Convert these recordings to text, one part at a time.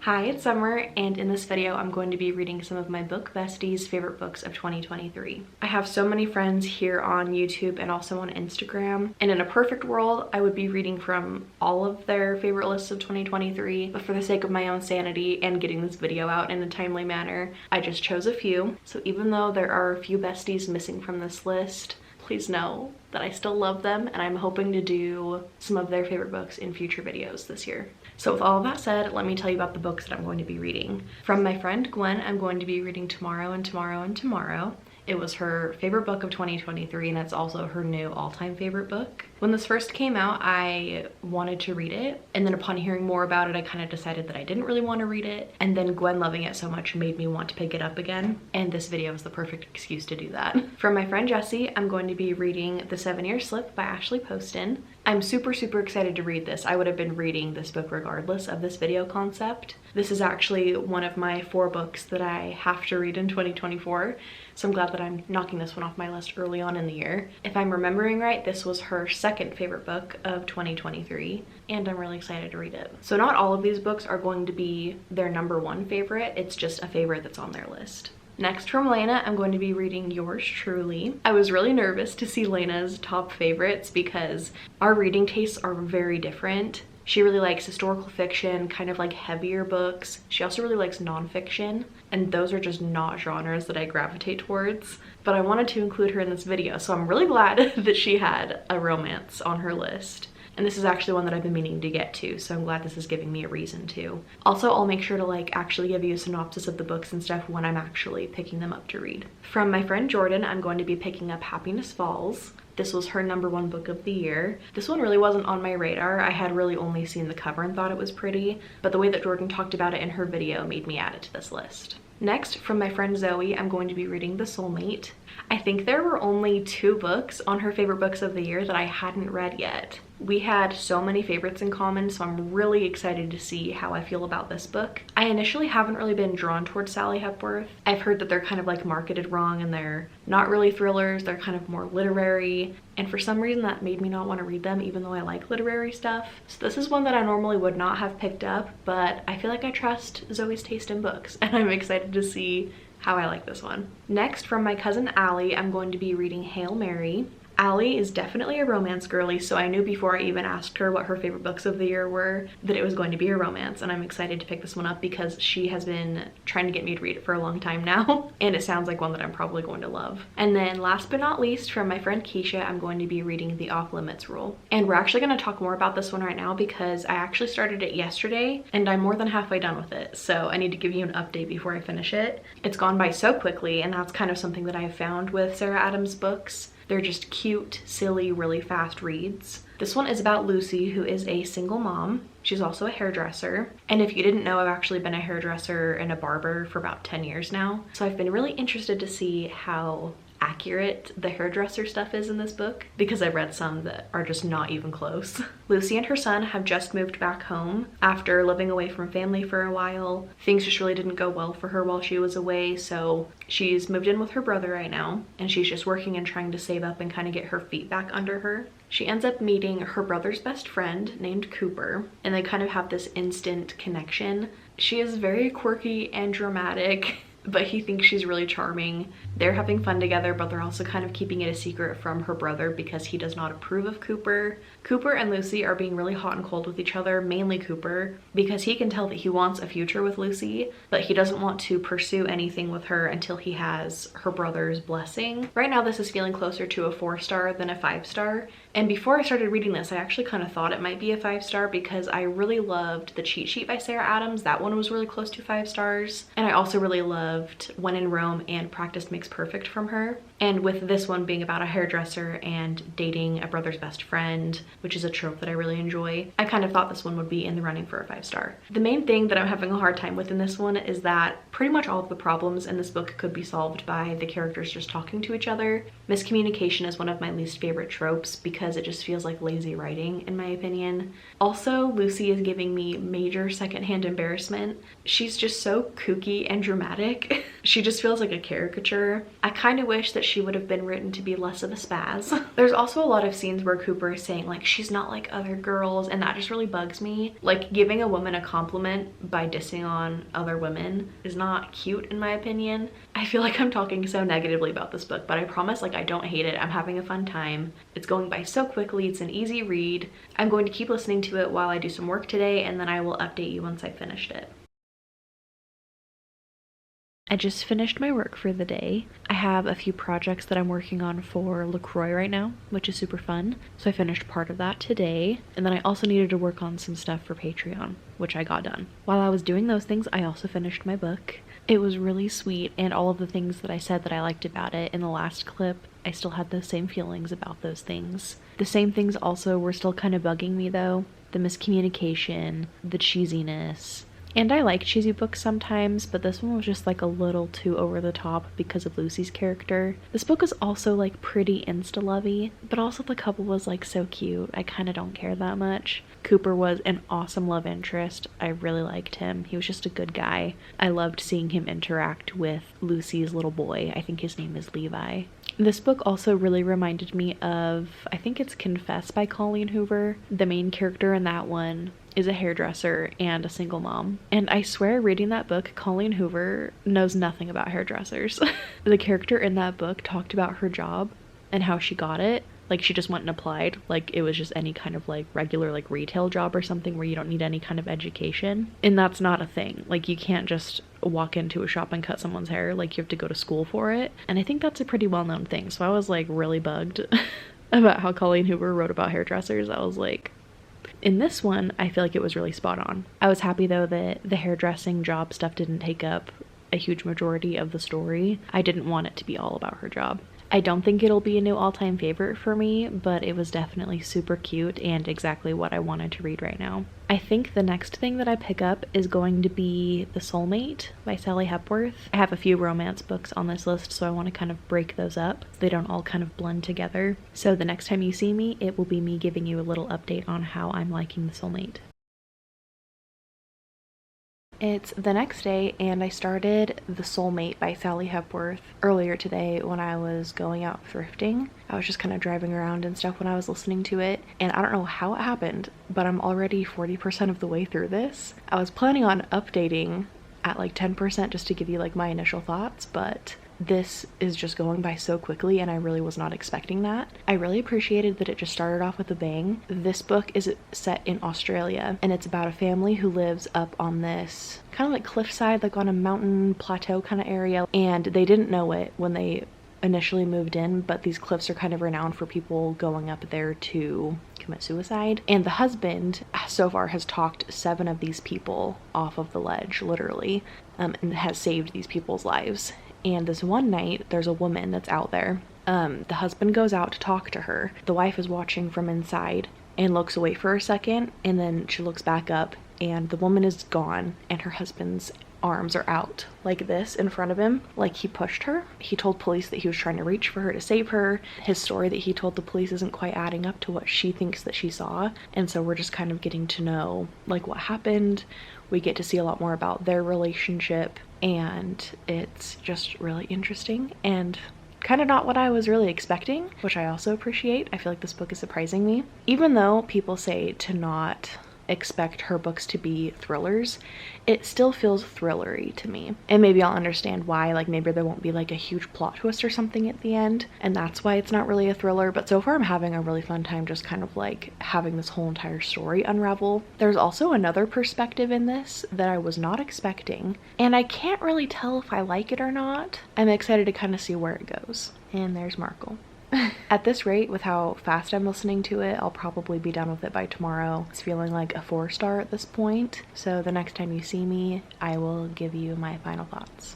Hi, it's Summer, and in this video I'm going to be reading some of my book besties' favorite books of 2023. I have so many friends here on YouTube and also on Instagram, and in a perfect world I would be reading from all of their favorite lists of 2023, but for the sake of my own sanity and getting this video out in a timely manner, I just chose a few. So even though there are a few besties missing from this list, please know that I still love them, and I'm hoping to do some of their favorite books in future videos this year. So with all of that said, let me tell you about the books that I'm going to be reading. From my friend Gwen, I'm going to be reading Tomorrow and Tomorrow and Tomorrow. It was her favorite book of 2023, and it's also her new all-time favorite book. When this first came out, I wanted to read it, and then upon hearing more about it, I kind of decided that I didn't really want to read it, and then Gwen loving it so much made me want to pick it up again, and this video is the perfect excuse to do that. From my friend Jessie, I'm going to be reading The 7-Year Slip by Ashley Poston. I'm super excited to read this. I would have been reading this book regardless of this video concept. This is actually one of my 4 books that I have to read in 2024, so I'm glad that I'm knocking this one off my list early on in the year. If I'm remembering right, this was her second favorite book of 2023, and I'm really excited to read it. So not all of these books are going to be their #1 favorite, it's just a favorite that's on their list. Next from Lena, I'm going to be reading Yours Truly. I was really nervous to see Lena's top favorites because our reading tastes are very different. She really likes historical fiction, kind of like heavier books. She also really likes nonfiction, and those are just not genres that I gravitate towards. But I wanted to include her in this video, so I'm really glad that she had a romance on her list. And this is actually one that I've been meaning to get to, so I'm glad this is giving me a reason to. Also, I'll make sure to actually give you a synopsis of the books and stuff when I'm actually picking them up to read. From my friend Jordan, I'm going to be picking up Happiness Falls. This was her #1 book of the year. This one really wasn't on my radar. I had really only seen the cover and thought it was pretty, but the way that Jordan talked about it in her video made me add it to this list. Next, from my friend Zoe, I'm going to be reading The Soulmate. I think there were only 2 books on her favorite books of the year that I hadn't read yet. We had so many favorites in common, so I'm really excited to see how I feel about this book. I initially haven't really been drawn towards Sally Hepworth. I've heard that they're kind of marketed wrong, and they're not really thrillers, they're kind of more literary, and for some reason that made me not want to read them even though I like literary stuff. So this is one that I normally would not have picked up, but I feel like I trust Zoe's taste in books, and I'm excited to see how I like this one. Next, from my cousin Allie, I'm going to be reading Hail Mary. Allie is definitely a romance girly, so I knew before I even asked her what her favorite books of the year were that it was going to be a romance, and I'm excited to pick this one up because she has been trying to get me to read it for a long time now, and it sounds like one that I'm probably going to love. And then last but not least, from my friend Keisha, I'm going to be reading The Off Limits Rule. And we're actually going to talk more about this one right now because I actually started it yesterday and I'm more than halfway done with it, so I need to give you an update before I finish it. It's gone by so quickly, and that's kind of something that I have found with Sarah Adams books. They're just cute, silly, really fast reads. This one is about Lucy, who is a single mom. She's also a hairdresser. And if you didn't know, I've actually been a hairdresser and a barber for about 10 years now. So I've been really interested to see how accurate the hairdresser stuff is in this book because I've read some that are just not even close. Lucy and her son have just moved back home after living away from family for a while. Things just really didn't go well for her while she was away, so she's moved in with her brother right now, and she's just working and trying to save up and kind of get her feet back under her. She ends up meeting her brother's best friend named Cooper, and they kind of have this instant connection. She is very quirky and dramatic, but he thinks she's really charming. They're having fun together, but they're also kind of keeping it a secret from her brother because he does not approve of Cooper. Cooper and Lucy are being really hot and cold with each other, mainly Cooper, because he can tell that he wants a future with Lucy, but he doesn't want to pursue anything with her until he has her brother's blessing. Right now, this is feeling closer to a 4-star than a 5-star. And before I started reading this, I actually kind of thought it might be a 5-star because I really loved The Cheat Sheet by Sarah Adams. That one was really close to 5 stars. And I also really loved When in Rome and Practice Makes Perfect from her. And with this one being about a hairdresser and dating a brother's best friend, which is a trope that I really enjoy, I kind of thought this one would be in the running for a 5-star. The main thing that I'm having a hard time with in this one is that pretty much all of the problems in this book could be solved by the characters just talking to each other. Miscommunication is one of my least favorite tropes because it just feels like lazy writing in my opinion. Also, Lucy is giving me major secondhand embarrassment. She's just so kooky and dramatic. She just feels like a caricature, her. I kind of wish that she would have been written to be less of a spaz. There's also a lot of scenes where Cooper is saying like she's not like other girls, and that just really bugs me. Like, giving a woman a compliment by dissing on other women is not cute in my opinion. I feel like I'm talking so negatively about this book, but I promise like I don't hate it. I'm having a fun time. It's going by so quickly. It's an easy read. I'm going to keep listening to it while I do some work today, and then I will update you once I've finished it. I just finished my work for the day. I have a few projects that I'm working on for LaCroix right now, which is super fun. So I finished part of that today. And then I also needed to work on some stuff for Patreon, which I got done. While I was doing those things, I also finished my book. It was really sweet, and all of the things that I said that I liked about it in the last clip, I still had those same feelings about those things. The same things also were still kind of bugging me though. The miscommunication, the cheesiness. And I like cheesy books sometimes, but this one was just like a little too over the top because of Lucy's character. This book is also like pretty insta-lovey, but also the couple was like so cute. I kind of don't care that much. Cooper was an awesome love interest. I really liked him. He was just a good guy. I loved seeing him interact with Lucy's little boy. I think his name is Levi. This book also really reminded me of, I think it's Confess by Colleen Hoover. The main character in that one is a hairdresser and a single mom. And I swear reading that book, Colleen Hoover knows nothing about hairdressers. The character in that book talked about her job and how she got it. Like, she just went and applied like it was just any kind of like regular like retail job or something where you don't need any kind of education. And that's not a thing. Like, you can't just walk into a shop and cut someone's hair. Like, you have to go to school for it. And I think that's a pretty well-known thing. So I was like really bugged about how Colleen Hoover wrote about hairdressers. I was like, in this one, I feel like it was really spot on. I was happy though that the hairdressing job stuff didn't take up a huge majority of the story. I didn't want it to be all about her job. I don't think it'll be a new all-time favorite for me, but it was definitely super cute and exactly what I wanted to read right now. I think the next thing that I pick up is going to be The Soulmate by Sally Hepworth. I have a few romance books on this list, so I want to kind of break those up so they don't all kind of blend together. So the next time you see me, it will be me giving you a little update on how I'm liking The Soulmate. It's the next day, and I started The Soulmate by Sally Hepworth earlier today when I was going out thrifting. I was just kind of driving around and stuff when I was listening to it, and I don't know how it happened, but I'm already 40% of the way through this. I was planning on updating at like 10% just to give you like my initial thoughts, but this is just going by so quickly and I really was not expecting that. I really appreciated that it just started off with a bang. This book is set in Australia, and it's about a family who lives up on this kind of like cliffside, like on a mountain plateau kind of area, and they didn't know it when they initially moved in, but these cliffs are kind of renowned for people going up there to commit suicide. And the husband so far has talked 7 of these people off of the ledge, literally, and has saved these people's lives. And this one night, there's a woman that's out there. The husband goes out to talk to her. The wife is watching from inside and looks away for a second, and then she looks back up, and the woman is gone, and her husband's arms are out like this in front of him, like he pushed her. He told police that he was trying to reach for her to save her. His story that he told the police isn't quite adding up to what she thinks that she saw, and so we're just kind of getting to know like what happened. We get to see a lot more about their relationship, and it's just really interesting and kind of not what I was really expecting, which I also appreciate. I feel like this book is surprising me. Even though people say to not expect her books to be thrillers, it still feels thrillery to me. And maybe I'll understand why, like maybe there won't be like a huge plot twist or something at the end, and that's why it's not really a thriller. But so far I'm having a really fun time just kind of like having this whole entire story unravel. There's also another perspective in this that I was not expecting, and I can't really tell if I like it or not. I'm excited to kind of see where it goes. And there's Markle. At this rate, with how fast I'm listening to it, I'll probably be done with it by tomorrow. It's feeling like a 4-star at this point, so the next time you see me, I will give you my final thoughts.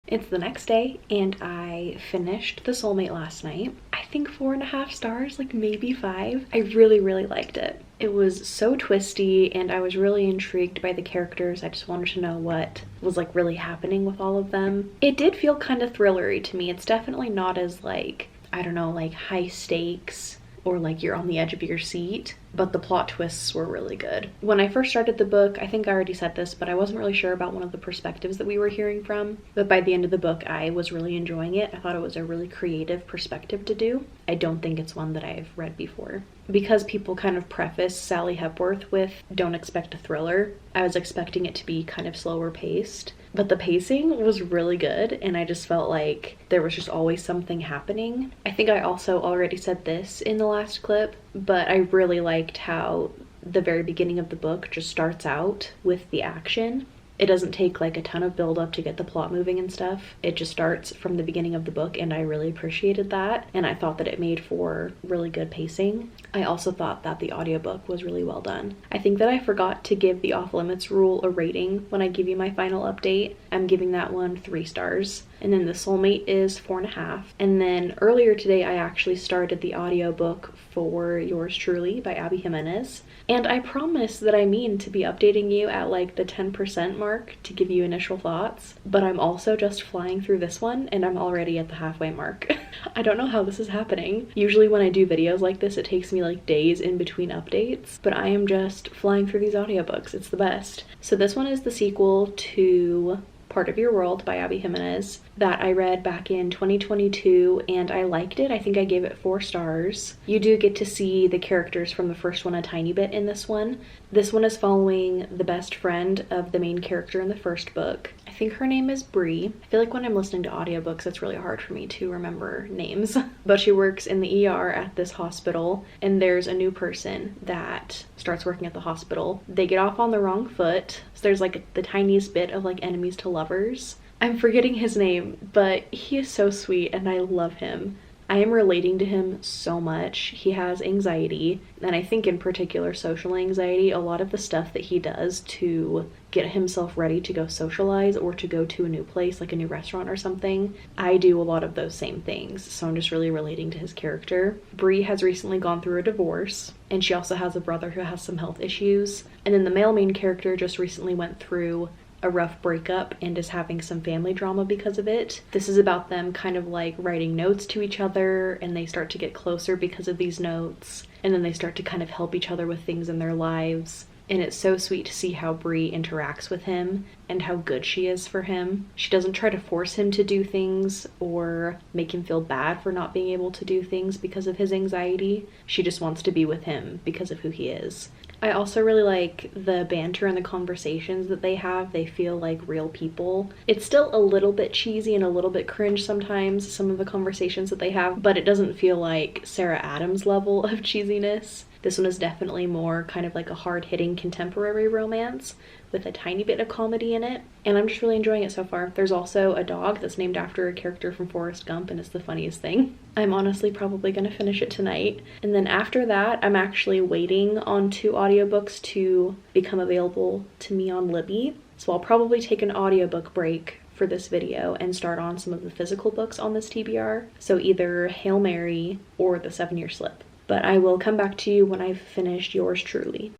It's the next day, and I finished The Soulmate last night. I think 4.5 stars, like maybe 5. I really, really liked it. It was so twisty, and I was really intrigued by the characters. I just wanted to know what was like really happening with all of them. It did feel kind of thrillery to me. It's definitely not as like, I don't know, like high stakes or like you're on the edge of your seat, but the plot twists were really good. When I first started the book, I think I already said this, but I wasn't really sure about one of the perspectives that we were hearing from. But by the end of the book, I was really enjoying it. I thought it was a really creative perspective to do. I don't think it's one that I've read before. Because people kind of preface Sally Hepworth with, don't expect a thriller, I was expecting it to be kind of slower paced. But the pacing was really good, and I just felt like there was just always something happening. I think I also already said this in the last clip, but I really liked how the very beginning of the book just starts out with the action. It doesn't take like a ton of build up to get the plot moving and stuff. It just starts from the beginning of the book, and I really appreciated that. And I thought that it made for really good pacing. I also thought that the audiobook was really well done. I think that I forgot to give the Off Limits rule a rating when I give you my final update. I'm giving that one 3 stars. And then The Soulmate is 4.5. And then earlier today, I actually started the audiobook for Yours Truly by Abby Jimenez. And I promise that I mean to be updating you at like the 10% mark to give you initial thoughts. But I'm also just flying through this one, and I'm already at the halfway mark. I don't know how this is happening. Usually when I do videos like this, it takes me like days in between updates. But I am just flying through these audiobooks. It's the best. So this one is the sequel to Part of Your World by Abby Jimenez that I read back in 2022, and I liked it. I think I gave it 4 stars. You do get to see the characters from the first one a tiny bit in this one. This one is following the best friend of the main character in the first book. I think her name is Bree. I feel like when I'm listening to audiobooks, it's really hard for me to remember names. But she works in the ER at this hospital, and there's a new person that starts working at the hospital. They get off on the wrong foot, so there's like the tiniest bit of like enemies to lovers. I'm forgetting his name, but he is so sweet and I love him. I am relating to him so much. He has anxiety, and I think in particular social anxiety. A lot of the stuff that he does to get himself ready to go socialize or to go to a new place, like a new restaurant or something, I do a lot of those same things. So I'm just really relating to his character. Bree has recently gone through a divorce, and she also has a brother who has some health issues. And then the male main character just recently went through a rough breakup and is having some family drama because of it. This is about them kind of like writing notes to each other, and they start to get closer because of these notes, and then they start to kind of help each other with things in their lives. And it's so sweet to see how Bree interacts with him and how good she is for him. She doesn't try to force him to do things or make him feel bad for not being able to do things because of his anxiety. She just wants to be with him because of who he is. I also really like the banter and the conversations that they have. They feel like real people. It's still a little bit cheesy and a little bit cringe sometimes, some of the conversations that they have, but it doesn't feel like Sarah Adams level of cheesiness. This one is definitely more kind of like a hard-hitting contemporary romance with a tiny bit of comedy in it, and I'm just really enjoying it so far. There's also a dog that's named after a character from Forrest Gump, and it's the funniest thing. I'm honestly probably gonna finish it tonight, and then after that I'm actually waiting on 2 audiobooks to become available to me on Libby, so I'll probably take an audiobook break for this video and start on some of the physical books on this TBR, so either Hail Mary or The 7-Year Slip. But I will come back to you when I've finished Yours Truly.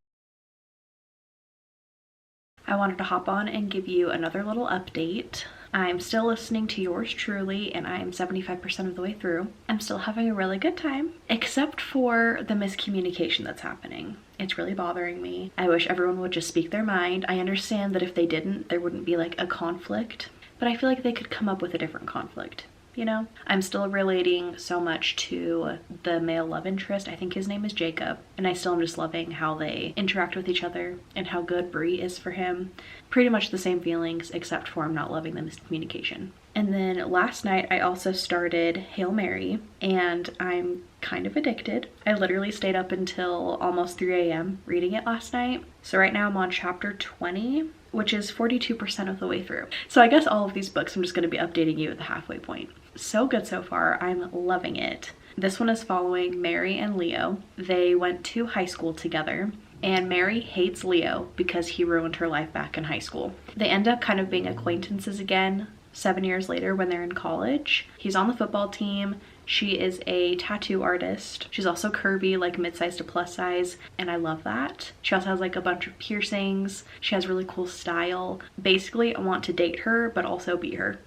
I wanted to hop on and give you another little update. I'm still listening to Yours Truly, and I am 75% of the way through. I'm still having a really good time, except for the miscommunication that's happening. It's really bothering me. I wish everyone would just speak their mind. I understand that if they didn't, there wouldn't be like a conflict, but I feel like they could come up with a different conflict. You know, I'm still relating so much to the male love interest. I think his name is Jacob, and I still am just loving how they interact with each other and how good Bree is for him. Pretty much the same feelings, except for I'm not loving the miscommunication. And then last night I also started Hail Mary, and I'm kind of addicted. I literally stayed up until almost 3 a.m. reading it last night. So right now I'm on chapter 20, which is 42% of the way through. So I guess all of these books I'm just going to be updating you at the halfway point. So good so far. I'm loving it. This one is following Mary and Leo. They went to high school together, and Mary hates Leo because he ruined her life back in high school. They end up kind of being acquaintances again 7 years later when they're in college. He's on the football team. She is a tattoo artist. She's also curvy, like mid-size to plus size, and I love that. She also has like a bunch of piercings. She has really cool style. Basically, I want to date her, but also be her.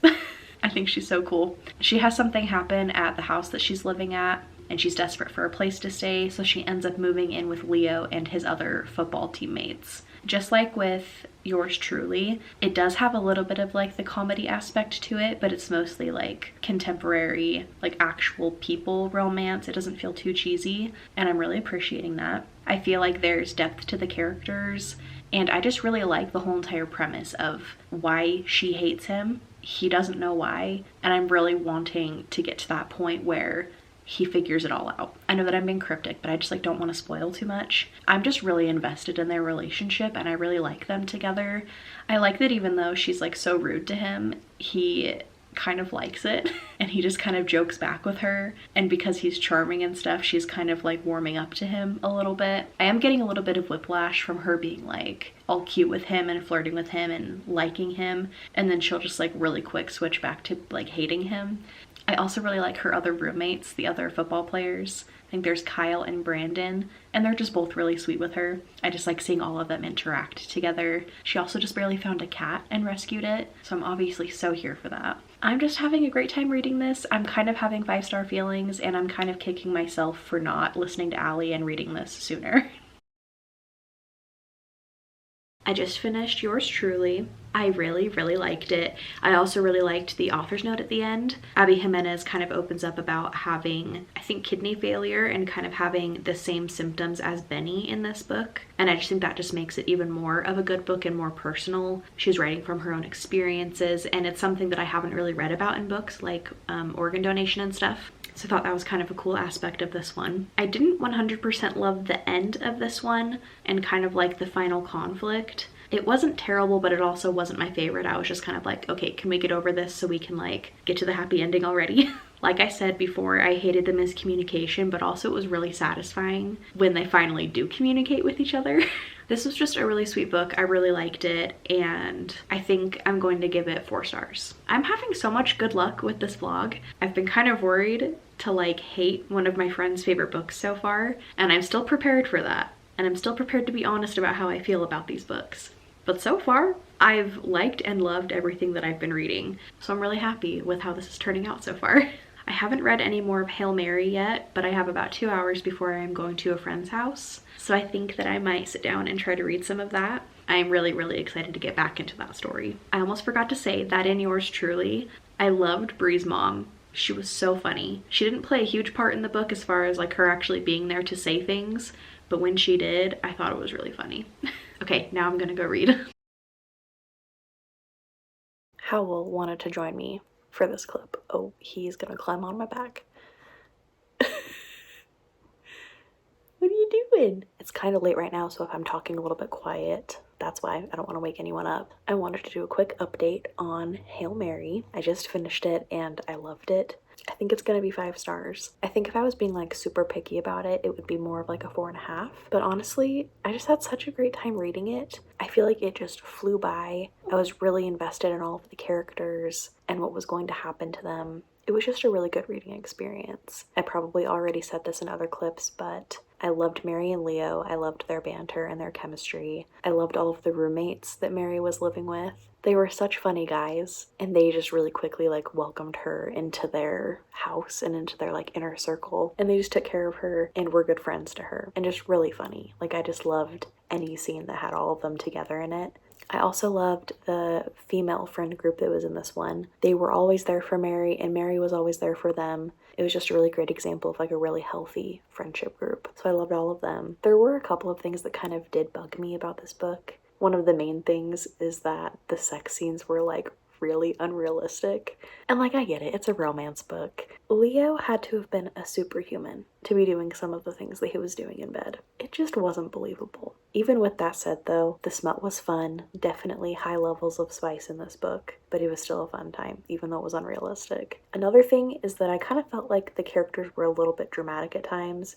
I think she's so cool. She has something happen at the house that she's living at, and she's desperate for a place to stay, so she ends up moving in with Leo and his other football teammates. Just like with Yours Truly, it does have a little bit of like the comedy aspect to it, but it's mostly like contemporary, like actual people romance. It doesn't feel too cheesy, and I'm really appreciating that. I feel like there's depth to the characters, and I just really like the whole entire premise of why she hates him. He doesn't know why, and I'm really wanting to get to that point where he figures it all out. I know that I'm being cryptic, but I just like don't want to spoil too much. I'm just really invested in their relationship, and I really like them together. I like that even though she's like so rude to him, he kind of likes it and he just kind of jokes back with her, and because he's charming and stuff, she's kind of like warming up to him a little bit. I am getting a little bit of whiplash from her being like all cute with him and flirting with him and liking him, and then she'll just like really quick switch back to like hating him. I also really like her other roommates, the other football players. I think there's Kyle and Brandon, and they're just both really sweet with her. I just like seeing all of them interact together. She also just barely found a cat and rescued it, so I'm obviously so here for that. I'm just having a great time reading this. I'm kind of having 5-star feelings, and I'm kind of kicking myself for not listening to Allie and reading this sooner. I just finished Yours Truly. I really liked it. I also really liked the author's note at the end. Abby Jimenez kind of opens up about having, I think, kidney failure and kind of having the same symptoms as Benny in this book. And I just think that just makes it even more of a good book and more personal. She's writing from her own experiences, and it's something that I haven't really read about in books like organ donation and stuff. So I thought that was kind of a cool aspect of this one. I didn't 100% love the end of this one and kind of like the final conflict. It wasn't terrible, but it also wasn't my favorite. I was just kind of like, okay, can we get over this so we can like get to the happy ending already? Like I said before, I hated the miscommunication, but also it was really satisfying when they finally do communicate with each other. This was just a really sweet book. I really liked it, and I think I'm going to give it 4 stars. I'm having so much good luck with this vlog. I've been kind of worried to like hate one of my friend's favorite books so far, and I'm still prepared for that. And I'm still prepared to be honest about how I feel about these books. But so far, I've liked and loved everything that I've been reading. So I'm really happy with how this is turning out so far. I haven't read any more of Hail Mary yet, but I have about 2 hours before I'm going to a friend's house. So I think that I might sit down and try to read some of that. I'm really excited to get back into that story. I almost forgot to say that in Yours Truly, I loved Bree's mom. She was so funny. She didn't play a huge part in the book as far as like her actually being there to say things, but when she did, I thought it was really funny. Okay, now I'm gonna go read. Howell wanted to join me for this clip. Oh, he's gonna climb on my back. What are you doing? It's kind of late right now, so if I'm talking a little bit quiet, that's why. I don't want to wake anyone up. I wanted to do a quick update on Hail Mary. I just finished it and I loved it. I think it's gonna be 5 stars. I think if I was being like super picky about it, it would be more of like a 4.5. But honestly, I just had such a great time reading it. I feel like it just flew by. I was really invested in all of the characters and what was going to happen to them. It was just a really good reading experience. I probably already said this in other clips, but I loved Mary and Leo. I loved their banter and their chemistry. I loved all of the roommates that Mary was living with. They were such funny guys, and they just really quickly like welcomed her into their house and into their like inner circle, and they just took care of her and were good friends to her, and just really funny. Like I just loved any scene that had all of them together in it. I also loved the female friend group that was in this one. They were always there for Mary, and Mary was always there for them. It was just a really great example of like a really healthy friendship group. So I loved all of them. There were a couple of things that kind of did bug me about this book. One of the main things is that the sex scenes were like really unrealistic. And like I get it, it's a romance book. Leo had to have been a superhuman to be doing some of the things that he was doing in bed. It just wasn't believable. Even with that said though, the smut was fun. Definitely high levels of spice in this book, but it was still a fun time, even though it was unrealistic. Another thing is that I kind of felt like the characters were a little bit dramatic at times,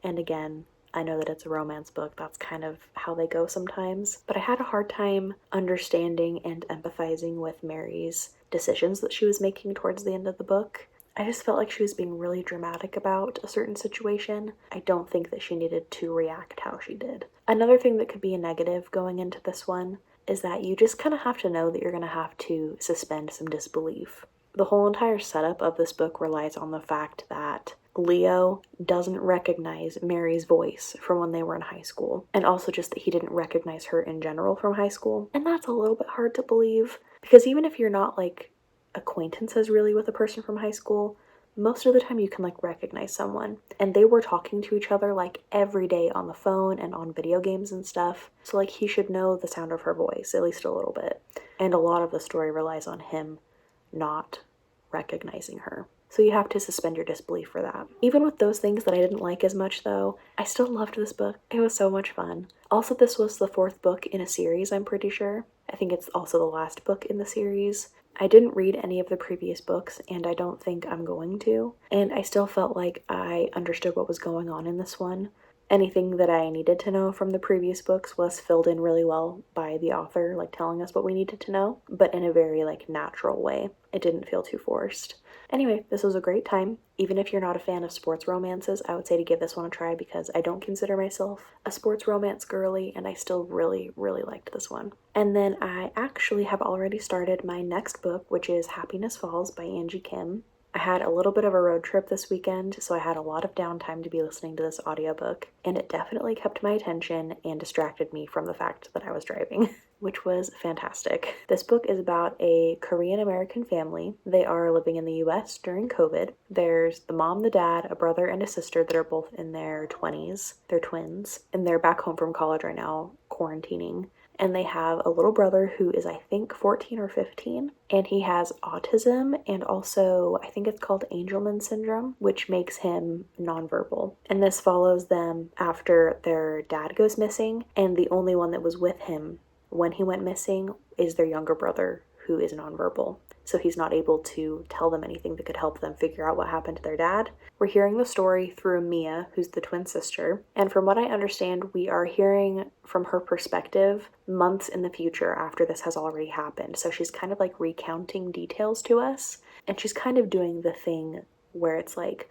and again, I know that it's a romance book, that's kind of how they go sometimes, but I had a hard time understanding and empathizing with Mary's decisions that she was making towards the end of the book. I just felt like she was being really dramatic about a certain situation. I don't think that she needed to react how she did. Another thing that could be a negative going into this one is that you just kind of have to know that you're going to have to suspend some disbelief. The whole entire setup of this book relies on the fact that Leo doesn't recognize Mary's voice from when they were in high school, and also just that he didn't recognize her in general from high school. And that's a little bit hard to believe, because even if you're not like acquaintances really with a person from high school, most of the time you can like recognize someone. And they were talking to each other like every day on the phone and on video games and stuff. So like he should know the sound of her voice, at least a little bit. And a lot of the story relies on him not recognizing her. So you have to suspend your disbelief for that. Even with those things that I didn't like as much though, I still loved this book. It was so much fun. Also, this was the 4th book in a series, I'm pretty sure. I think it's also the last book in the series. I didn't read any of the previous books, and I don't think I'm going to. And I still felt like I understood what was going on in this one. Anything that I needed to know from the previous books was filled in really well by the author, like telling us what we needed to know, but in a very like natural way. It didn't feel too forced. Anyway, this was a great time. Even if you're not a fan of sports romances, I would say to give this one a try, because I don't consider myself a sports romance girly, and I still really, really liked this one. And then I actually have already started my next book, which is Happiness Falls by Angie Kim. I had a little bit of a road trip this weekend, so I had a lot of downtime to be listening to this audiobook, and it definitely kept my attention and distracted me from the fact that I was driving, which was fantastic. This book is about a Korean American family. They are living in the US during COVID. There's the mom, the dad, a brother, and a sister that are both in their 20s. They're twins, and they're back home from college right now, quarantining. And they have a little brother who is, I think, 14 or 15, and he has autism and also, I think it's called Angelman syndrome, which makes him nonverbal. And this follows them after their dad goes missing, and the only one that was with him when he went missing is their younger brother, who is nonverbal. So he's not able to tell them anything that could help them figure out what happened to their dad. We're hearing the story through Mia, who's the twin sister, and from what I understand, we are hearing from her perspective months in the future after this has already happened. So she's kind of like recounting details to us, and she's kind of doing the thing where it's like,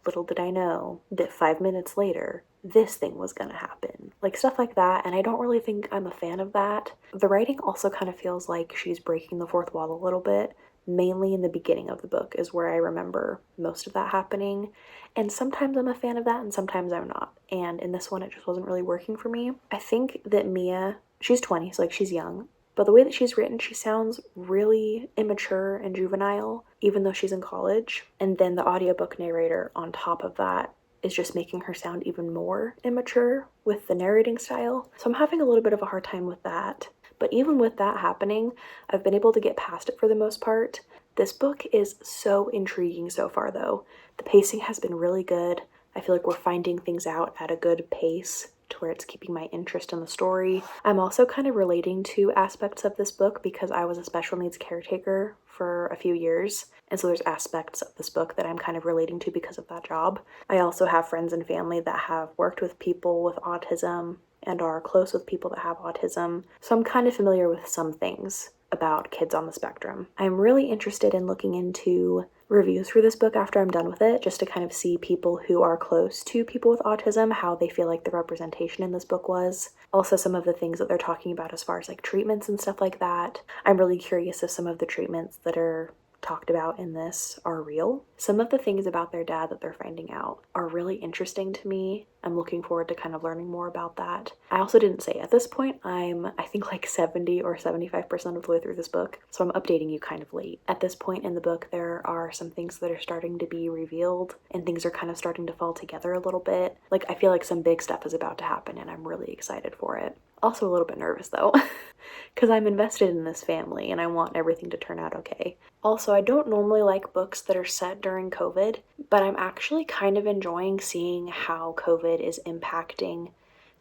little did I know that 5 minutes later, this thing was gonna happen. Like stuff like that, and I don't really think I'm a fan of that. The writing also kind of feels like she's breaking the fourth wall a little bit. Mainly in the beginning of the book is where I remember most of that happening. And sometimes I'm a fan of that and sometimes I'm not. And in this one, it just wasn't really working for me. I think that Mia, she's 20, so like she's young. But the way that she's written, she sounds really immature and juvenile, even though she's in college. And then the audiobook narrator on top of that is just making her sound even more immature with the narrating style. So I'm having a little bit of a hard time with that. But even with that happening, I've been able to get past it for the most part. This book is so intriguing so far though. The pacing has been really good. I feel like we're finding things out at a good pace to where it's keeping my interest in the story. I'm also kind of relating to aspects of this book because I was a special needs caretaker for a few years. And so there's aspects of this book that I'm kind of relating to because of that job. I also have friends and family that have worked with people with autism and are close with people that have autism. So I'm kind of familiar with some things about kids on the spectrum. I'm really interested in looking into reviews for this book after I'm done with it, just to kind of see people who are close to people with autism, how they feel like the representation in this book was. Also some of the things that they're talking about as far as like treatments and stuff like that. I'm really curious if some of the treatments that are talked about in this are real. Some of the things about their dad that they're finding out are really interesting to me. I'm looking forward to kind of learning more about that. I also didn't say at this point, I think like 70 or 75% of the way through this book, so I'm updating you kind of late. At this point in the book, there are some things that are starting to be revealed and things are kind of starting to fall together a little bit. Like I feel like some big stuff is about to happen and I'm really excited for it. Also a little bit nervous though, because I'm invested in this family and I want everything to turn out okay. Also, I don't normally like books that are set during COVID, but I'm actually kind of enjoying seeing how COVID is impacting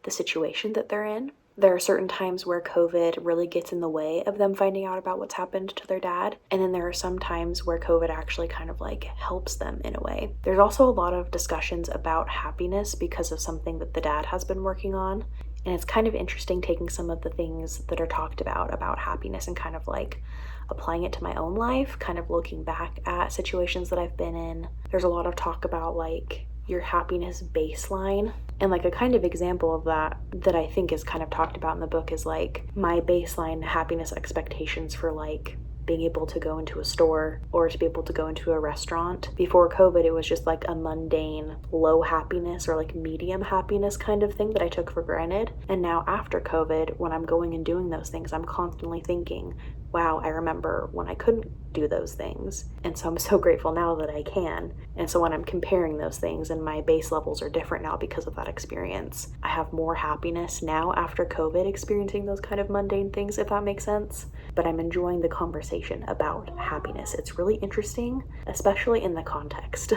the situation that they're in. There are certain times where COVID really gets in the way of them finding out about what's happened to their dad, and then there are some times where COVID actually kind of like helps them in a way. There's also a lot of discussions about happiness because of something that the dad has been working on. And it's kind of interesting taking some of the things that are talked about happiness and kind of like applying it to my own life, kind of looking back at situations that I've been in. There's a lot of talk about like your happiness baseline. And like a kind of example of that I think is kind of talked about in the book is like my baseline happiness expectations for like being able to go into a store or to be able to go into a restaurant. Before COVID, it was just like a mundane low happiness or like medium happiness kind of thing that I took for granted. And now after COVID, when I'm going and doing those things, I'm constantly thinking, wow, I remember when I couldn't do those things. And so I'm so grateful now that I can. And so when I'm comparing those things, and my base levels are different now because of that experience, I have more happiness now after COVID experiencing those kind of mundane things, if that makes sense. But I'm enjoying the conversation about happiness. It's really interesting, especially in the context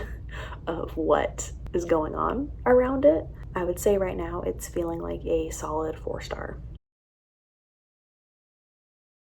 of what is going on around it. I would say right now it's feeling like a solid 4-star.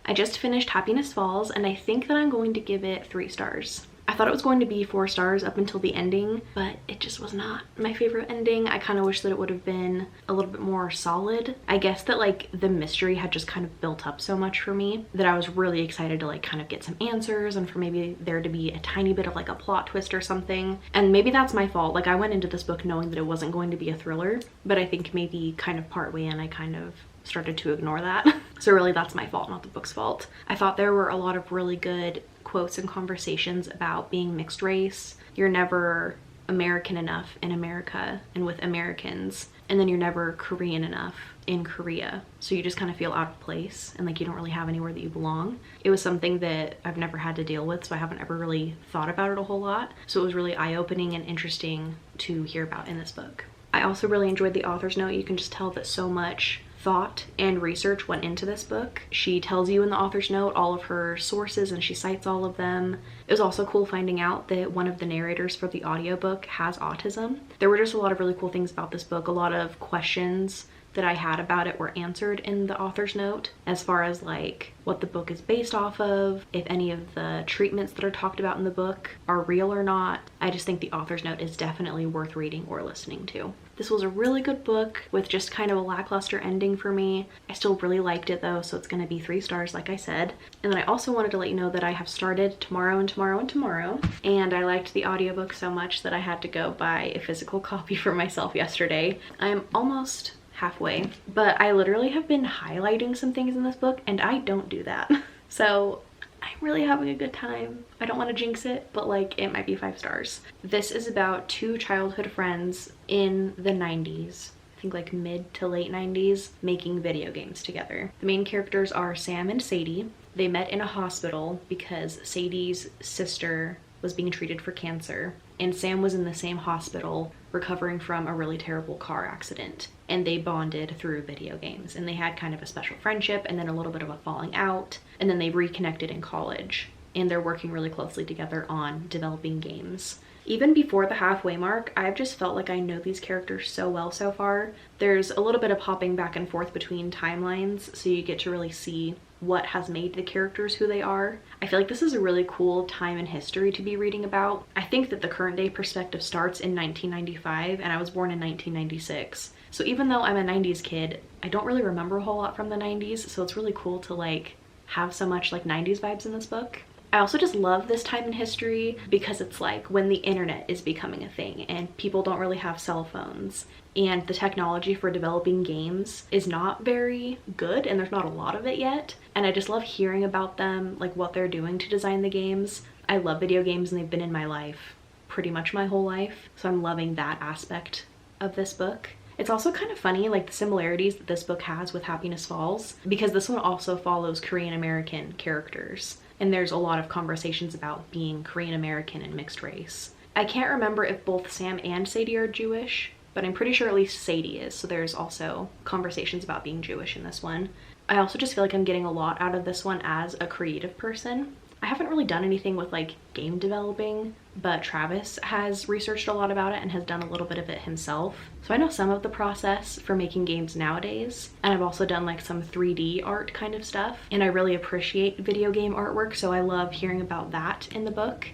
I just finished Happiness Falls, and I think that I'm going to give it 3 stars. I thought it was going to be 4 stars up until the ending, but it just was not my favorite ending. I kind of wish that it would have been a little bit more solid. I guess that like the mystery had just kind of built up so much for me that I was really excited to like kind of get some answers and for maybe there to be a tiny bit of like a plot twist or something. And maybe that's my fault. Like I went into this book knowing that it wasn't going to be a thriller, but I think maybe kind of partway in I kind of started to ignore that. So really that's my fault, not the book's fault. I thought there were a lot of really good quotes and conversations about being mixed race. You're never American enough in America and with Americans, and then you're never Korean enough in Korea. So you just kind of feel out of place and like you don't really have anywhere that you belong. It was something that I've never had to deal with, so I haven't ever really thought about it a whole lot. So it was really eye-opening and interesting to hear about in this book. I also really enjoyed the author's note. You can just tell that so much thought and research went into this book. She tells you in the author's note all of her sources and she cites all of them. It was also cool finding out that one of the narrators for the audiobook has autism. There were just a lot of really cool things about this book. A lot of questions that I had about it were answered in the author's note, as far as like what the book is based off of, if any of the treatments that are talked about in the book are real or not. I just think the author's note is definitely worth reading or listening to. This was a really good book with just kind of a lackluster ending for me. I still really liked it though, so it's gonna be 3 stars like I said. And then I also wanted to let you know that I have started tomorrow and tomorrow and tomorrow. And I liked the audiobook so much that I had to go buy a physical copy for myself yesterday. I'm almost halfway, but I literally have been highlighting some things in this book and I don't do that. So I'm really having a good time. I don't want to jinx it, but like it might be 5 stars. This is about 2 childhood friends in the 90s, I think like mid to late 90s, making video games together. The main characters are Sam and Sadie. They met in a hospital because Sadie's sister was being treated for cancer and Sam was in the same hospital recovering from a really terrible car accident, and they bonded through video games and they had kind of a special friendship and then a little bit of a falling out, and then they reconnected in college and they're working really closely together on developing games. Even before the halfway mark, I've just felt like I know these characters so well so far. There's a little bit of hopping back and forth between timelines, so you get to really see what has made the characters who they are. I feel like this is a really cool time in history to be reading about. I think that the current day perspective starts in 1995 and I was born in 1996. So even though I'm a 90s kid, I don't really remember a whole lot from the 90s, so it's really cool to like have so much like 90s vibes in this book. I also just love this time in history because it's like when the internet is becoming a thing and people don't really have cell phones and the technology for developing games is not very good and there's not a lot of it yet. And I just love hearing about them, like what they're doing to design the games. I love video games and they've been in my life pretty much my whole life. So I'm loving that aspect of this book. It's also kind of funny, like the similarities that this book has with Happiness Falls, because this one also follows Korean American characters. And there's a lot of conversations about being Korean American and mixed race. I can't remember if both Sam and Sadie are Jewish, but I'm pretty sure at least Sadie is, so there's also conversations about being Jewish in this one. I also just feel like I'm getting a lot out of this one as a creative person. I haven't really done anything with like game developing, but Travis has researched a lot about it and has done a little bit of it himself. So I know some of the process for making games nowadays, and I've also done like some 3D art kind of stuff, and I really appreciate video game artwork, so I love hearing about that in the book.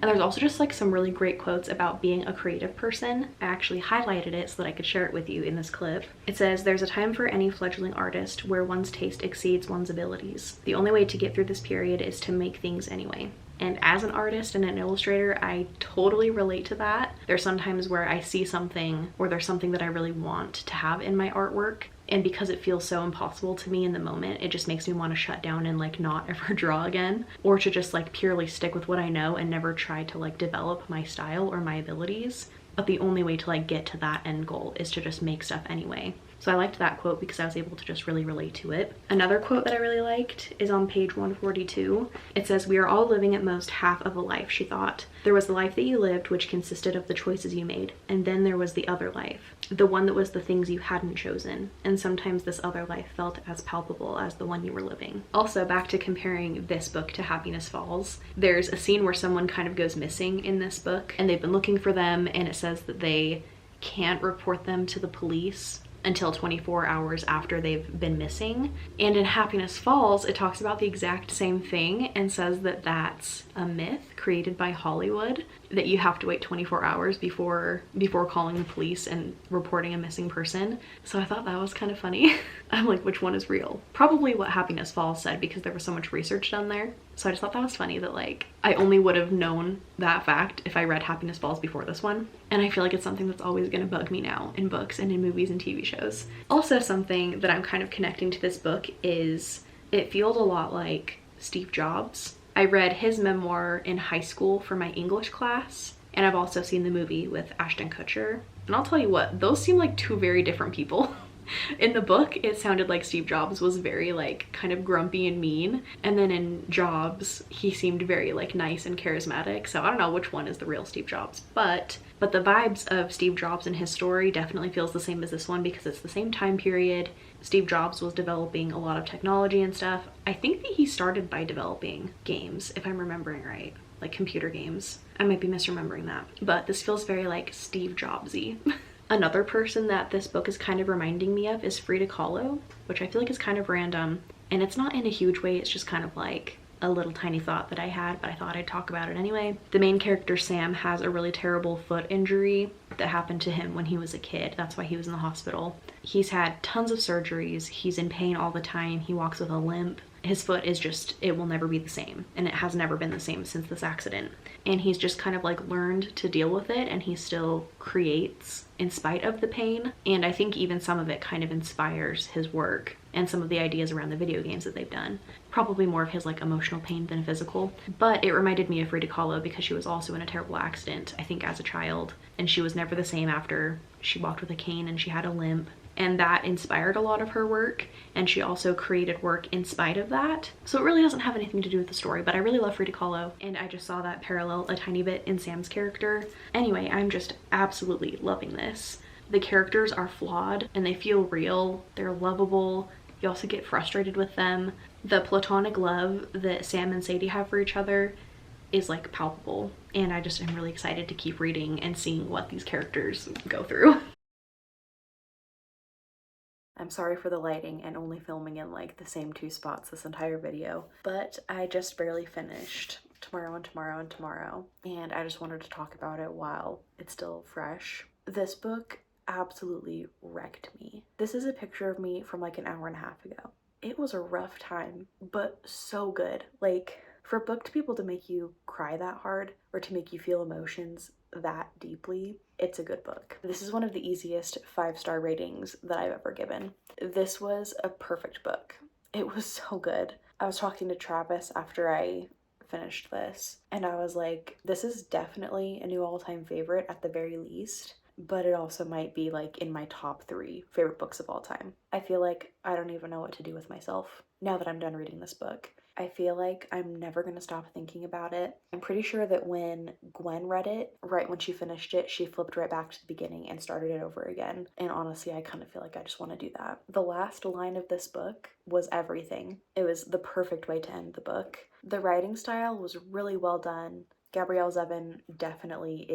And there's also just like some really great quotes about being a creative person. I actually highlighted it so that I could share it with you in this clip. It says, "There's a time for any fledgling artist where one's taste exceeds one's abilities. The only way to get through this period is to make things anyway." And as an artist and an illustrator, I totally relate to that. There's sometimes where I see something or there's something that I really want to have in my artwork, and because it feels so impossible to me in the moment, it just makes me want to shut down and like not ever draw again, or to just like purely stick with what I know and never try to like develop my style or my abilities. But the only way to like get to that end goal is to just make stuff anyway. So I liked that quote because I was able to just really relate to it. Another quote that I really liked is on page 142. It says, "We are all living at most half of a life," she thought. "There was the life that you lived, which consisted of the choices you made. And then there was the other life, the one that was the things you hadn't chosen. And sometimes this other life felt as palpable as the one you were living." Also, back to comparing this book to Happiness Falls, there's a scene where someone kind of goes missing in this book, and they've been looking for them, and it says that they can't report them to the police until 24 hours after they've been missing. And in Happiness Falls, it talks about the exact same thing and says that that's a myth created by Hollywood, that you have to wait 24 hours before calling the police and reporting a missing person. So I thought that was kind of funny. I'm like, which one is real? Probably what Happiness Falls said, because there was so much research done there. So I just thought that was funny that like I only would have known that fact if I read Happiness Falls before this one. And I feel like it's something that's always gonna bug me now in books and in movies and TV shows. Also, something that I'm kind of connecting to this book is it feels a lot like Steve Jobs. I read his memoir in high school for my English class, and I've also seen the movie with Ashton Kutcher. And I'll tell you what, those seem like two very different people. In the book, it sounded like Steve Jobs was very like kind of grumpy and mean, and then in Jobs, he seemed very like nice and charismatic. So I don't know which one is the real Steve Jobs, but the vibes of Steve Jobs and his story definitely feels the same as this one because it's the same time period. Steve Jobs was developing a lot of technology and stuff. I think that he started by developing games, if I'm remembering right, like computer games. I might be misremembering that, but this feels very like Steve Jobsy. Another person that this book is kind of reminding me of is Frida Kahlo, which I feel like is kind of random, and it's not in a huge way, it's just kind of like a little tiny thought that I had, but I thought I'd talk about it anyway. The main character, Sam, has a really terrible foot injury that happened to him when he was a kid. That's why he was in the hospital. He's had tons of surgeries, he's in pain all the time, he walks with a limp. His foot is just, it will never be the same, and it has never been the same since this accident. And he's just kind of like learned to deal with it, and he still creates in spite of the pain. And I think even some of it kind of inspires his work and some of the ideas around the video games that they've done. Probably more of his like emotional pain than physical. But it reminded me of Frida Kahlo because she was also in a terrible accident, I think as a child, and she was never the same after. She walked with a cane and she had a limp. And that inspired a lot of her work, and she also created work in spite of that. So it really doesn't have anything to do with the story, but I really love Frida Kahlo, and I just saw that parallel a tiny bit in Sam's character. Anyway, I'm just absolutely loving this. The characters are flawed, and they feel real, they're lovable, you also get frustrated with them. The platonic love that Sam and Sadie have for each other is like palpable, and I just am really excited to keep reading and seeing what these characters go through. I'm sorry for the lighting and only filming in like the same two spots this entire video, but I just barely finished Tomorrow and Tomorrow and Tomorrow, and I just wanted to talk about it while it's still fresh. This book absolutely wrecked me. This is a picture of me from like an hour and a half ago. It was a rough time, but so good. Like, for a book to be able to make you cry that hard or to make you feel emotions that deeply, it's a good book. This is one of the easiest 5-star ratings that I've ever given. This was a perfect book. It was so good. I was talking to Travis after I finished this, and I was like, this is definitely a new all-time favorite at the very least, but it also might be like in my top 3 favorite books of all time. I feel like I don't even know what to do with myself now that I'm done reading this book. I feel like I'm never going to stop thinking about it. I'm pretty sure that when Gwen read it, right when she finished it, she flipped right back to the beginning and started it over again. And honestly, I kind of feel like I just want to do that. The last line of this book was everything. It was the perfect way to end the book. The writing style was really well done. Gabrielle Zevin definitely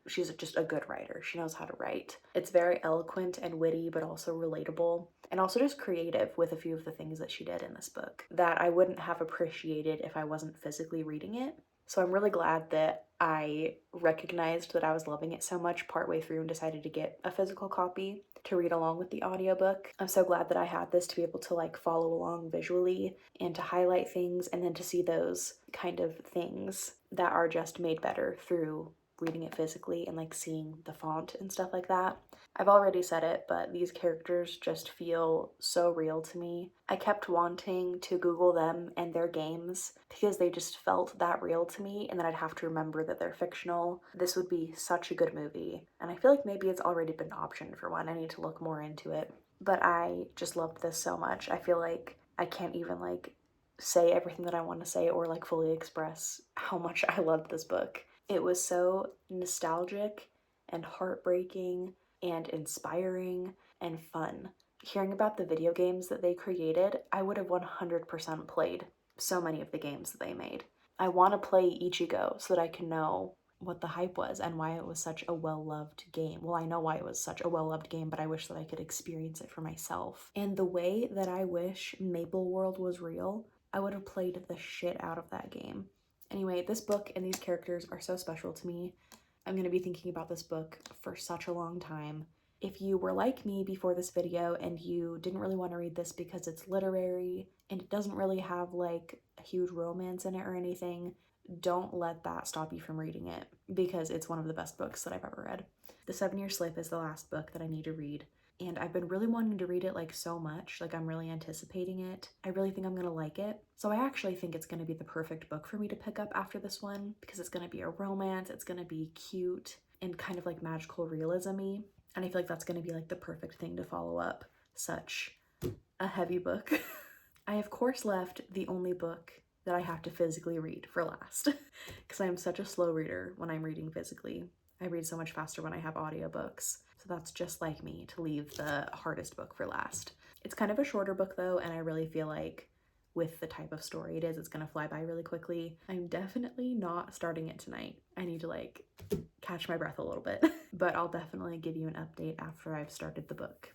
she's just a good writer. She knows how to write. It's very eloquent and witty, but also relatable, and also just creative with a few of the things that she did in this book that I wouldn't have appreciated if I wasn't physically reading it. So I'm really glad that I recognized that I was loving it so much partway through and decided to get a physical copy to read along with the audiobook. I'm so glad that I had this to be able to like follow along visually and to highlight things and then to see those kind of things that are just made better through reading it physically and like seeing the font and stuff like that. I've already said it, but these characters just feel so real to me. I kept wanting to Google them and their games because they just felt that real to me, and then I'd have to remember that they're fictional. This would be such a good movie, and I feel like maybe it's already been optioned for one. I need to look more into it. But I just loved this so much. I feel like I can't even like say everything that I want to say or like fully express how much I loved this book. It was so nostalgic and heartbreaking and inspiring and fun. Hearing about the video games that they created, I would have 100% played so many of the games that they made. I want to play Ichigo so that I can know what the hype was and why it was such a well-loved game. Well, I know why it was such a well-loved game, but I wish that I could experience it for myself. And the way that I wish Maple World was real, I would have played the shit out of that game. Anyway, this book and these characters are so special to me. I'm going to be thinking about this book for such a long time. If you were like me before this video and you didn't really want to read this because it's literary and it doesn't really have like a huge romance in it or anything, don't let that stop you from reading it because it's one of the best books that I've ever read. The 7-Year Slip is the last book that I need to read, and I've been really wanting to read it like so much. Like I'm really anticipating it. I really think I'm gonna like it. So I actually think it's gonna be the perfect book for me to pick up after this one because it's gonna be a romance, it's gonna be cute and kind of like magical realism-y. And I feel like that's gonna be like the perfect thing to follow up such a heavy book. I of course left the only book that I have to physically read for last because I'm such a slow reader when I'm reading physically. I read so much faster when I have audiobooks. So that's just like me to leave the hardest book for last. It's kind of a shorter book though, and I really feel like with the type of story it is, it's gonna fly by really quickly. I'm definitely not starting it tonight. I need to like catch my breath a little bit, but I'll definitely give you an update after I've started the book.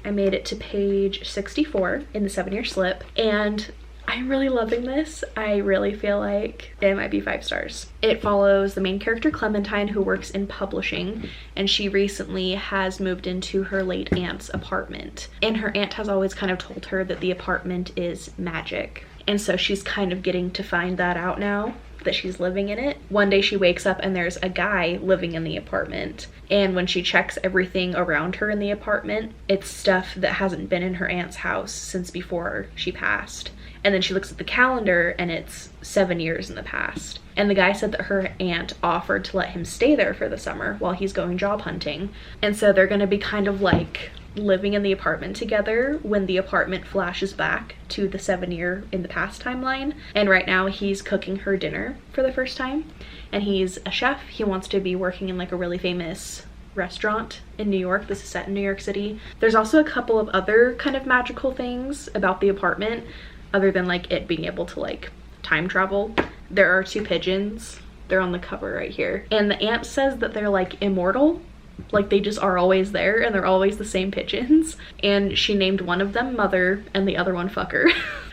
I made it to page 64 in the 7-Year Slip, and I'm really loving this. I really feel like it might be 5 stars. It follows the main character Clementine, who works in publishing, and she recently has moved into her late aunt's apartment. And her aunt has always kind of told her that the apartment is magic. And so she's kind of getting to find that out now that she's living in it. One day she wakes up and there's a guy living in the apartment. And when she checks everything around her in the apartment, it's stuff that hasn't been in her aunt's house since before she passed. And then she looks at the calendar and it's 7 years in the past. And the guy said that her aunt offered to let him stay there for the summer while he's going job hunting. And so they're gonna be kind of like living in the apartment together when the apartment flashes back to the 7-year in the past timeline. And right now he's cooking her dinner for the first time. And he's a chef. He wants to be working in like a really famous restaurant in New York. This is set in New York City. There's also a couple of other kind of magical things about the apartment other than like it being able to like time travel. There are 2 pigeons. They're on the cover right here. And the aunt says that they're like immortal. Like they just are always there and they're always the same pigeons. And she named one of them Mother and the other one Fucker,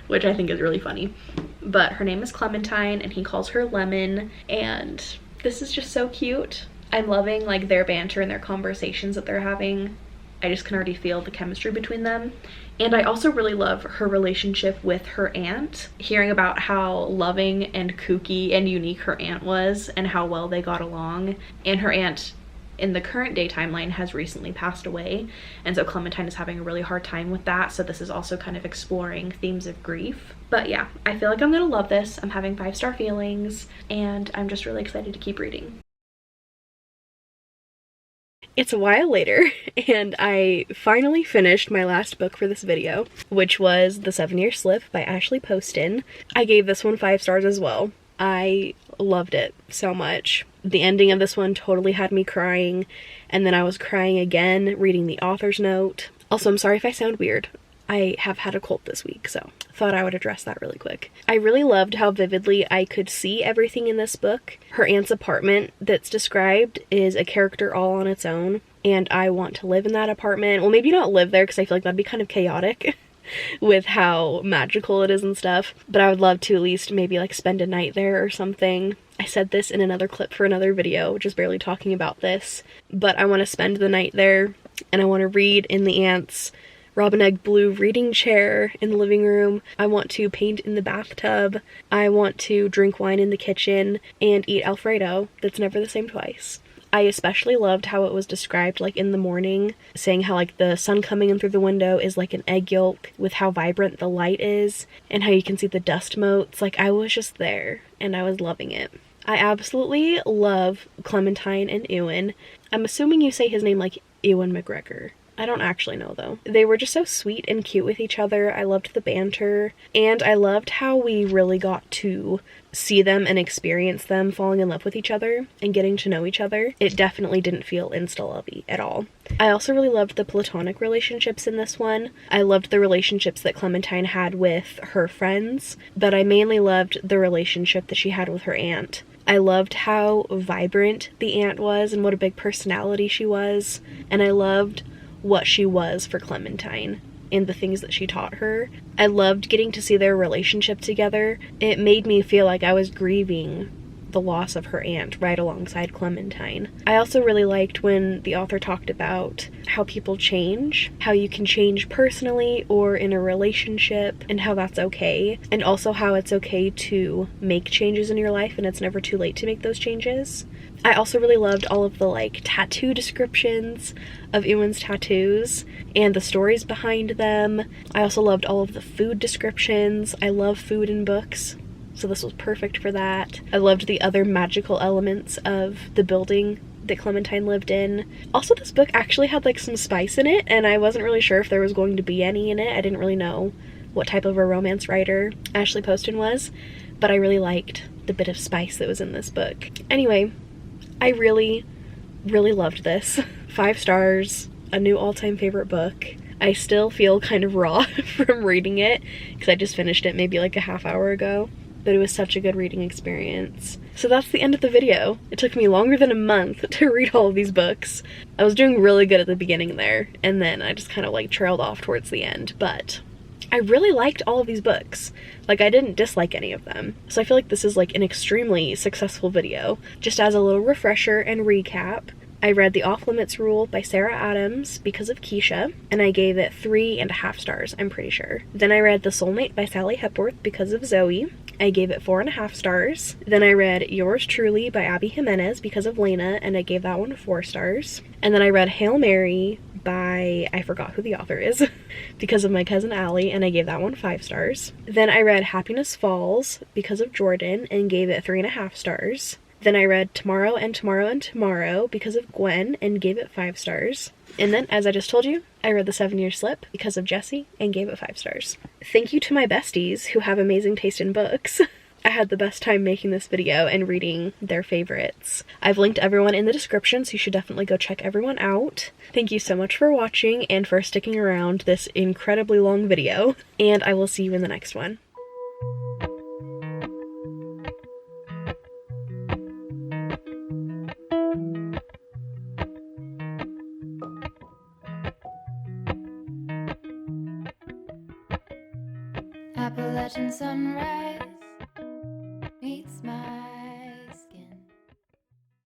which I think is really funny. But her name is Clementine and he calls her Lemon, and this is just so cute. I'm loving like their banter and their conversations that they're having. I just can already feel the chemistry between them. And I also really love her relationship with her aunt. Hearing about how loving and kooky and unique her aunt was and how well they got along. And her aunt in the current day timeline has recently passed away, and so Clementine is having a really hard time with that. So this is also kind of exploring themes of grief. But yeah, I feel like I'm gonna love this. I'm having 5-star feelings and I'm just really excited to keep reading. It's a while later and I finally finished my last book for this video, which was The 7-Year Slip by Ashley Poston. I gave this one 5 stars as well. I loved it so much. The ending of this one totally had me crying, and then I was crying again reading the author's note. Also, I'm sorry if I sound weird. I have had a cold this week, so thought I would address that really quick. I really loved how vividly I could see everything in this book. Her aunt's apartment that's described is a character all on its own, and I want to live in that apartment. Well, maybe not live there because I feel like that'd be kind of chaotic. with how magical it is and stuff. But I would love to at least maybe like spend a night there or something. I said this in another clip for another video, just barely talking about this, but I want to spend the night there and I want to read in the aunt's robin egg blue reading chair in the living room. I want to paint in the bathtub. I want to drink wine in the kitchen and eat Alfredo that's never the same twice. I especially loved how it was described like in the morning, saying how like the sun coming in through the window is like an egg yolk with how vibrant the light is and how you can see the dust motes. Like I was just there and I was loving it. I absolutely love Clementine and Ewan. I'm assuming you say his name like Ewan McGregor. I don't actually know though. They were just so sweet and cute with each other. I loved the banter, and I loved how we really got to see them and experience them falling in love with each other and getting to know each other. It definitely didn't feel insta-lovey at all. I also really loved the platonic relationships in this one. I loved the relationships that Clementine had with her friends, but I mainly loved the relationship that she had with her aunt. I loved how vibrant the aunt was and what a big personality she was, and I loved what she was for Clementine and the things that she taught her. I loved getting to see their relationship together. It made me feel like I was grieving the loss of her aunt right alongside Clementine. I also really liked when the author talked about how people change, how you can change personally or in a relationship, and how that's okay, and also how it's okay to make changes in your life and it's never too late to make those changes. I also really loved all of the like tattoo descriptions of Ewan's tattoos and the stories behind them. I also loved all of the food descriptions. I love food in books, so this was perfect for that. I loved the other magical elements of the building that Clementine lived in. Also, this book actually had like some spice in it, and I wasn't really sure if there was going to be any in it. I didn't really know what type of a romance writer Ashley Poston was, but I really liked the bit of spice that was in this book. Anyway, I really, really loved this. 5 stars, a new all-time favorite book. I still feel kind of raw from reading it because I just finished it maybe like a half hour ago, but it was such a good reading experience. So that's the end of the video. It took me longer than a month to read all of these books. I was doing really good at the beginning there, and then I just kind of like trailed off towards the end, but I really liked all of these books. Like, I didn't dislike any of them. So I feel like this is like an extremely successful video. Just as a little refresher and recap, I read The Off Limits Rule by Sarah Adams because of Keisha, and I gave it 3.5 stars, I'm pretty sure. Then I read The Soulmate by Sally Hepworth because of Zoe. I gave it 4.5 stars. Then I read Yours Truly by Abby Jimenez because of Lena, and I gave that one 4 stars. And then I read Hail Mary by, I forgot who the author is, because of my cousin Allie, and I gave that one 5 stars. Then I read Happiness Falls because of Jordan and gave it 3.5 stars. Then I read Tomorrow and Tomorrow and Tomorrow because of Gwen and gave it 5 stars. And then, as I just told you, I read The 7-Year Slip because of Jessie and gave it 5 stars. Thank you to my besties who have amazing taste in books. I had the best time making this video and reading their favorites. I've linked everyone in the description, so you should definitely go check everyone out. Thank you so much for watching and for sticking around this incredibly long video, and I will see you in the next one. Appalachian sunrise.